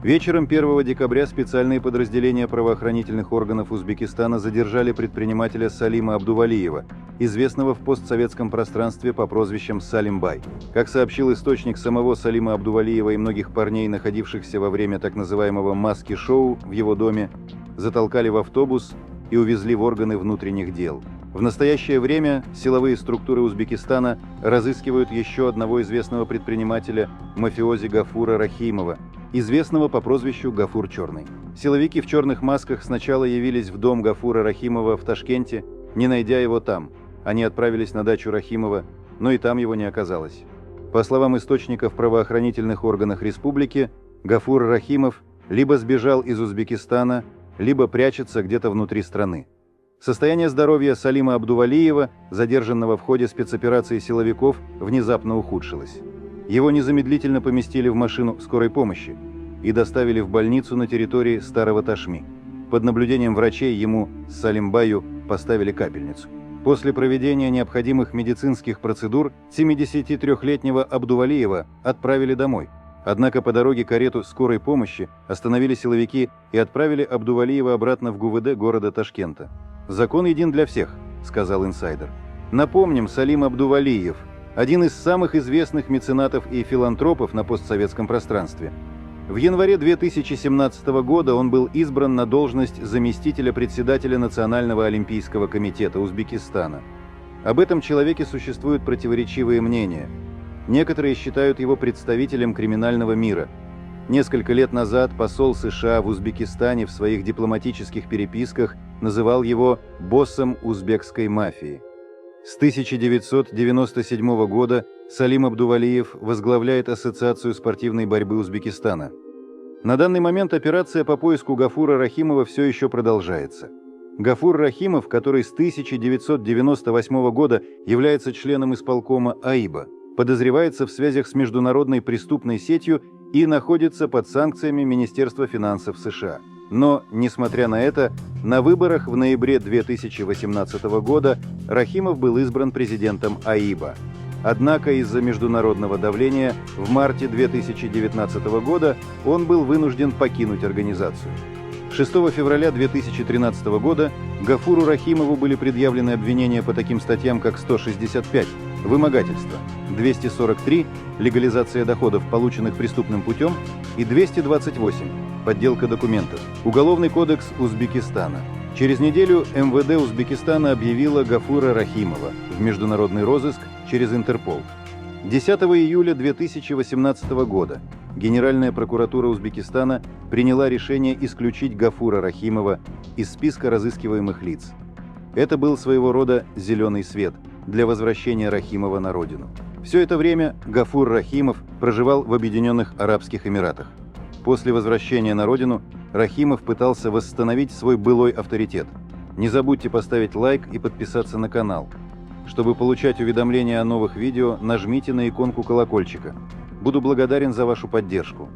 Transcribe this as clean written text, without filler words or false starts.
Вечером 1 декабря специальные подразделения правоохранительных органов Узбекистана задержали предпринимателя Салима Абдувалиева, известного в постсоветском пространстве по прозвищам Салим-бай. Как сообщил источник, самого Салима Абдувалиева и многих парней, находившихся во время так называемого «маски-шоу» в его доме, затолкали в автобус и увезли в органы внутренних дел. В настоящее время силовые структуры Узбекистана разыскивают еще одного известного предпринимателя, мафиози Гафура Рахимова, известного по прозвищу Гафур Черный. Силовики в черных масках сначала явились в дом Гафура Рахимова в Ташкенте, не найдя его там. Они отправились на дачу Рахимова, но и там его не оказалось. По словам источников в правоохранительных органах республики, Гафур Рахимов либо сбежал из Узбекистана, либо прячется где-то внутри страны. Состояние здоровья Салима Абдувалиева, задержанного в ходе спецоперации силовиков, внезапно ухудшилось. Его незамедлительно поместили в машину скорой помощи и доставили в больницу на территории Старого Ташми. Под наблюдением врачей ему, Салим-баю, поставили капельницу. После проведения необходимых медицинских процедур 73-летнего Абдувалиева отправили домой. Однако по дороге карету скорой помощи остановили силовики и отправили Абдувалиева обратно в ГУВД города Ташкента. «Закон един для всех», — сказал инсайдер. Напомним, Салим Абдувалиев – один из самых известных меценатов и филантропов на постсоветском пространстве. В январе 2017 года он был избран на должность заместителя председателя Национального олимпийского комитета Узбекистана. Об этом человеке существуют противоречивые мнения. Некоторые считают его представителем криминального мира. Несколько лет назад посол США в Узбекистане в своих дипломатических переписках называл его боссом узбекской мафии. С 1997 года Салим Абдувалиев возглавляет Ассоциацию спортивной борьбы Узбекистана. На данный момент операция по поиску Гафура Рахимова все еще продолжается. Гафур Рахимов, который с 1998 года является членом исполкома АИБа, подозревается в связях с международной преступной сетью и находится под санкциями Министерства финансов США. Но, несмотря на это, на выборах в ноябре 2018 года Рахимов был избран президентом АИБа. Однако из-за международного давления в марте 2019 года он был вынужден покинуть организацию. 6 февраля 2013 года Гафуру Рахимову были предъявлены обвинения по таким статьям, как 165 – вымогательство, 243 – легализация доходов, полученных преступным путем, и 228 – подделка документов. Уголовный кодекс Узбекистана. Через неделю МВД Узбекистана объявила Гафура Рахимова в международный розыск через Интерпол. 10 июля 2018 года Генеральная прокуратура Узбекистана приняла решение исключить Гафура Рахимова из списка разыскиваемых лиц. Это был своего рода зеленый свет для возвращения Рахимова на родину. Все это время Гафур Рахимов проживал в Объединенных Арабских Эмиратах. После возвращения на родину Рахимов пытался восстановить свой былой авторитет. Не забудьте поставить лайк и подписаться на канал. Чтобы получать уведомления о новых видео, нажмите на иконку колокольчика. Буду благодарен за вашу поддержку.